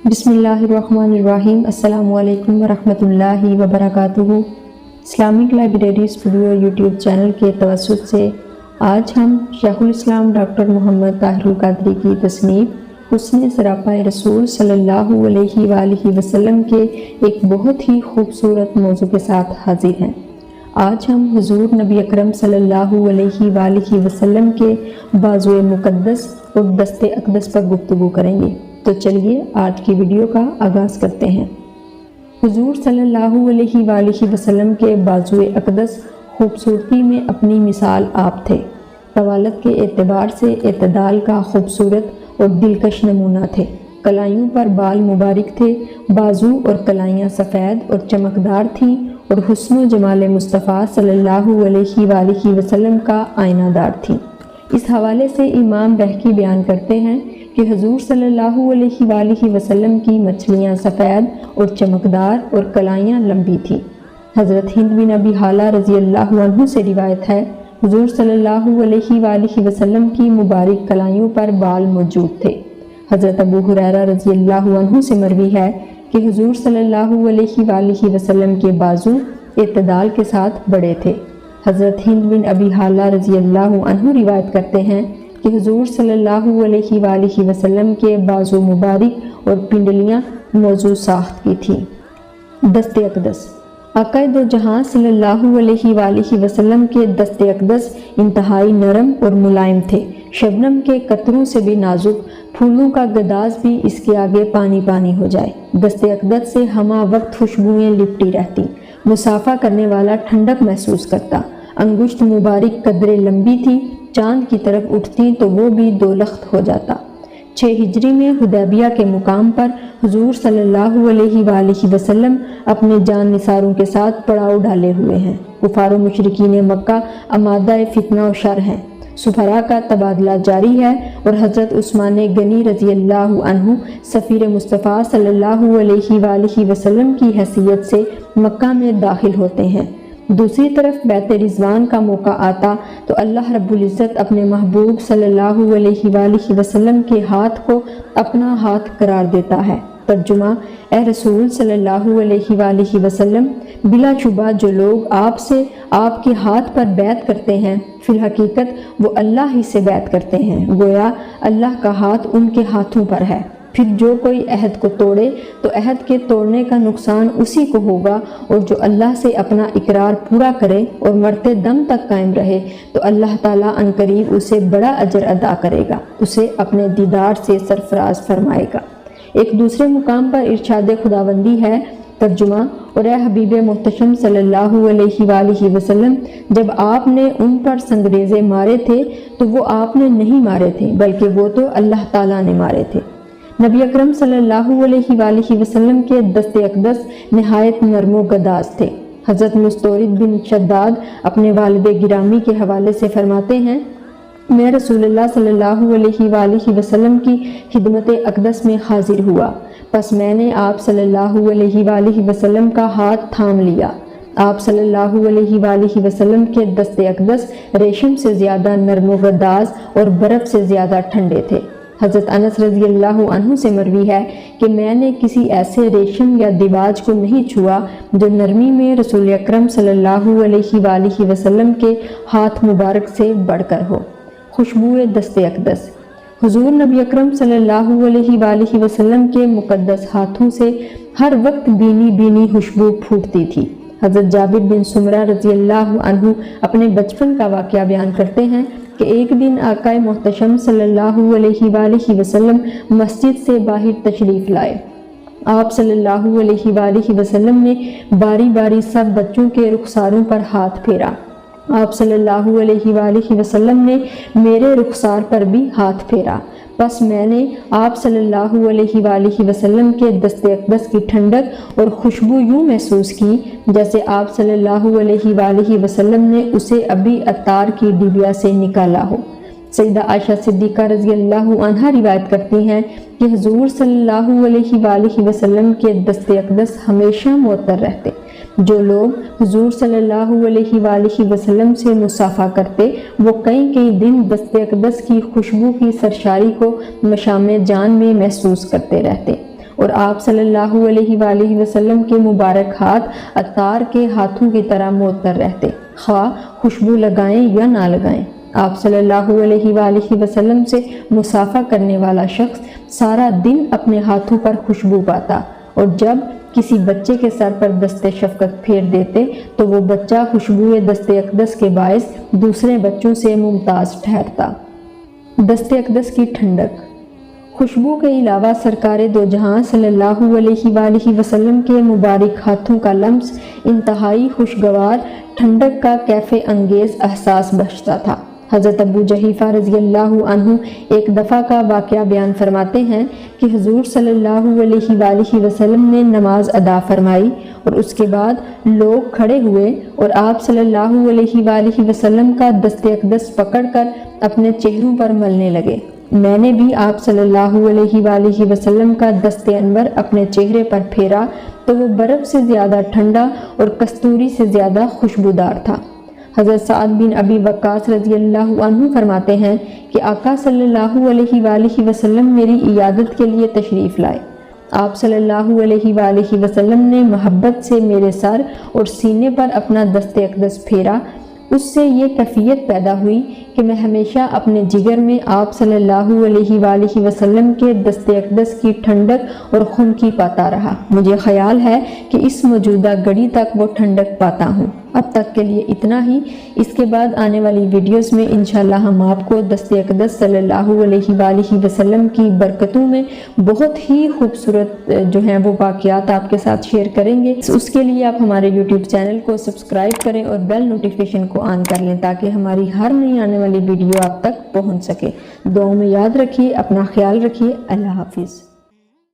بسم اللہ الرحمن الرحیم۔ السلام علیکم ورحمۃ اللہ وبرکاتہ۔ Islamic library studio YouTube channel کے توسط سے آج ہم شیخ الاسلام ڈاکٹر محمد طاہر القادری کی تصنیف حسن سراپا رسول صلی اللہ علیہ وآلہ وسلم کے ایک بہت ہی خوبصورت موضوع کے ساتھ حاضر ہیں۔ آج ہم حضور نبی اکرم صلی اللہ علیہ وآلہ وسلم کے بازوئے مقدس اور دست اقدس پر گفتگو کریں گے۔ تو چلیے آج کی ویڈیو کا آغاز کرتے ہیں۔ حضور صلی اللہ علیہ وآلہ وسلم کے بازوئے اقدس خوبصورتی میں اپنی مثال آپ تھے۔ طوالت کے اعتبار سے اعتدال کا خوبصورت اور دلکش نمونہ تھے۔ کلائیوں پر بال مبارک تھے، بازو اور کلائیاں سفید اور چمکدار تھیں اور حسن و جمال مصطفیٰ صلی اللہ علیہ وآلہ وسلم کا آئینہ دار تھیں۔ اس حوالے سے امام بہقی بیان کرتے ہیں کہ حضور صلی اللہ علیہ وآلہ وسلم کی مچھلیاں سفید اور چمکدار اور کلائیاں لمبی تھیں۔ حضرت ہند بن ابی حالہ رضی اللہ عنہ سے روایت ہے، حضور صلی اللہ علیہ وآلہ وسلم کی مبارک کلائیوں پر بال موجود تھے۔ حضرت ابو ہریرہ رضی اللہ عنہ سے مروی ہے کہ حضور صلی اللہ علیہ وآلہ وسلم کے بازو اعتدال کے ساتھ بڑے تھے۔ حضرت ہند بن ابی حالہ رضی اللہ عنہ روایت کرتے ہیں کہ حضور صلی اللہ علیہ وآلہ وسلم کے بازو مبارک اور پنڈلیاں موضوع ساخت کی تھیں۔ دست اقدس۔ آقا دو جہاں صلی اللہ علیہ وآلہ وسلم کے دست اقدس انتہائی نرم اور ملائم تھے، شبنم کے قطروں سے بھی نازک، پھولوں کا گداز بھی اس کے آگے پانی پانی ہو جائے۔ دست اقدس سے ہمہ وقت خوشبوئیں لپٹی رہتی، مسافہ کرنے والا ٹھنڈک محسوس کرتا۔ انگشت مبارک قدرے لمبی تھی، چاند کی طرف اٹھتی تو وہ بھی دو لخت ہو جاتا۔ 6 ہجری میں حدیبیہ کے مقام پر حضور صلی اللہ علیہ وآلہ وسلم اپنے جان نثاروں کے ساتھ پڑاؤ ڈالے ہوئے ہیں۔ کفار و مشرکین مکہ آمادہ فتنہ و شر ہیں، سفراء کا تبادلہ جاری ہے اور حضرت عثمان غنی رضی اللہ عنہ سفیر مصطفیٰ صلی اللہ علیہ وآلہ وسلم کی حیثیت سے مکہ میں داخل ہوتے ہیں۔ دوسری طرف بیت رضوان کا موقع آتا تو اللہ رب العزت اپنے محبوب صلی اللہ علیہ وآلہ وسلم کے ہاتھ کو اپنا ہاتھ قرار دیتا ہے۔ ترجمہ: اے رسول صلی اللہ علیہ وآلہ وسلم، بلا شبہ جو لوگ آپ سے آپ کے ہاتھ پر بیعت کرتے ہیں، فی الحقیقت وہ اللہ ہی سے بیعت کرتے ہیں، گویا اللہ کا ہاتھ ان کے ہاتھوں پر ہے۔ پھر جو کوئی عہد کو توڑے تو عہد کے توڑنے کا نقصان اسی کو ہوگا، اور جو اللہ سے اپنا اقرار پورا کرے اور مرتے دم تک قائم رہے تو اللہ تعالیٰ عنقریب اسے بڑا اجر ادا کرے گا، اسے اپنے دیدار سے سرفراز فرمائے گا۔ ایک دوسرے مقام پر ارشاد خداوندی ہے۔ ترجمہ: اور اے حبیب محتشم صلی اللہ علیہ وآلہ وسلم، جب آپ نے ان پر سنگریزے مارے تھے تو وہ آپ نے نہیں مارے تھے بلکہ وہ تو اللہ تعالیٰ نے مارے تھے۔ نبی اکرم صلی اللہ علیہ وآلہ وسلم کے دست اقدس نہایت نرم و گداز تھے۔ حضرت مستورد بن شداد اپنے والد گرامی کے حوالے سے فرماتے ہیں، میں رسول اللہ صلی اللہ علیہ وآلہ وسلم کی خدمت اقدس میں حاضر ہوا، پس میں نے آپ صلی اللہ علیہ وآلہ وسلم کا ہاتھ تھام لیا۔ آپ صلی اللہ علیہ وآلہ وسلم کے دست اقدس ریشم سے زیادہ نرم و گداز اور برف سے زیادہ ٹھنڈے تھے۔ حضرت انس رضی اللہ عنہ سے مروی ہے کہ میں نے کسی ایسے ریشم یا دیباج کو نہیں چھوا جو نرمی میں رسول اکرم صلی اللہ علیہ وآلہ وسلم کے ہاتھ مبارک سے بڑھ کر ہو۔ خوشبوئے دست اقدس۔ حضور نبی اکرم صلی اللہ علیہ وآلہ وسلم کے مقدس ہاتھوں سے ہر وقت بینی بینی خوشبو پھوٹتی تھی۔ حضرت جابر بن سمرہ رضی اللہ عنہ اپنے بچپن کا واقعہ بیان کرتے ہیں کہ ایک دن آقا محتشم صلی اللہ علیہ وآلہ وسلم مسجد سے باہر تشریف لائے۔ آپ صلی اللہ علیہ وآلہ وسلم نے باری باری سب بچوں کے رخساروں پر ہاتھ پھیرا۔ آپ صلی اللہ علیہ وآلہ وسلم نے میرے رخسار پر بھی ہاتھ پھیرا، پس میں نے آپ صلی اللہ علیہ وآلہ وسلم کے دست اقدس کی ٹھنڈک اور خوشبو یوں محسوس کی جیسے آپ صلی اللہ علیہ وآلہ وسلم نے اسے ابھی عطار کی ڈبیا سے نکالا ہو۔ سیدہ عائشہ صدیقہ رضی اللہ عنہا روایت کرتی ہیں کہ حضور صلی اللہ علیہ وآلہ وسلم کے دست اقدس ہمیشہ معطر رہتے۔ جو لوگ حضور صلی اللہ علیہ وآلہ وسلم سے مصافحہ کرتے وہ کئی دن دست اقدس کی خوشبو کی سرشاری کو مشام جان میں محسوس کرتے رہتے۔ اور آپ صلی اللہ علیہ وآلہ وسلم کے مبارک ہاتھ عطار کے ہاتھوں کی طرح معطر رہتے، خواہ خوشبو لگائیں یا نہ لگائیں۔ آپ صلی اللہ علیہ وآلہ وسلم سے مصافحہ کرنے والا شخص سارا دن اپنے ہاتھوں پر خوشبو پاتا، اور جب کسی بچے کے سر پر دست شفقت پھیر دیتے تو وہ بچہ خوشبو دست اقدس کے باعث دوسرے بچوں سے ممتاز ٹھہرتا۔ دست اقدس کی ٹھنڈک۔ خوشبو کے علاوہ سرکار دو جہاں صلی اللہ علیہ وآلہ وسلم کے مبارک ہاتھوں کا لمس انتہائی خوشگوار ٹھنڈک کا کیف انگیز احساس بخشتا تھا۔ حضرت ابو جحیفہ رضی اللہ عنہ ایک دفعہ کا واقعہ بیان فرماتے ہیں کہ حضور صلی اللہ علیہ وآلہ وسلم نے نماز ادا فرمائی اور اس کے بعد لوگ کھڑے ہوئے اور آپ صلی اللہ علیہ وآلہ وسلم کا دست اقدس پکڑ کر اپنے چہروں پر ملنے لگے۔ میں نے بھی آپ صلی اللہ علیہ وآلہ وسلم کا دست انور اپنے چہرے پر پھیرا تو وہ برف سے زیادہ ٹھنڈا اور کستوری سے زیادہ خوشبودار تھا۔ حضرت سعد بن ابی وقاص رضی اللہ عنہ فرماتے ہیں کہ آقا صلی اللہ علیہ وآلہ وسلم میری عیادت کے لیے تشریف لائے۔ آپ صلی اللہ علیہ وآلہ وسلم نے محبت سے میرے سر اور سینے پر اپنا دست اقدس پھیرا۔ اس سے یہ کیفیت پیدا ہوئی کہ میں ہمیشہ اپنے جگر میں آپ صلی اللہ علیہ وآلہ وسلم کے دست اقدس کی ٹھنڈک اور خنکی پاتا رہا۔ مجھے خیال ہے کہ اس موجودہ گھڑی تک وہ ٹھنڈک پاتا ہوں۔ اب تک کے لیے اتنا ہی۔ اس کے بعد آنے والی ویڈیوز میں انشاءاللہ ہم آپ کو دست اقدس صلی اللہ علیہ وآلہ وسلم کی برکتوں میں بہت ہی خوبصورت جو ہیں وہ واقعات آپ کے ساتھ شیئر کریں گے۔ اس کے لیے آپ ہمارے یوٹیوب چینل کو سبسکرائب کریں اور بیل نوٹیفیکیشن کو آن کر لیں تاکہ ہماری ہر نئی آنے والی ویڈیو آپ تک پہنچ سکے۔ دعاؤں میں یاد رکھیے، اپنا خیال رکھیے۔ اللہ حافظ۔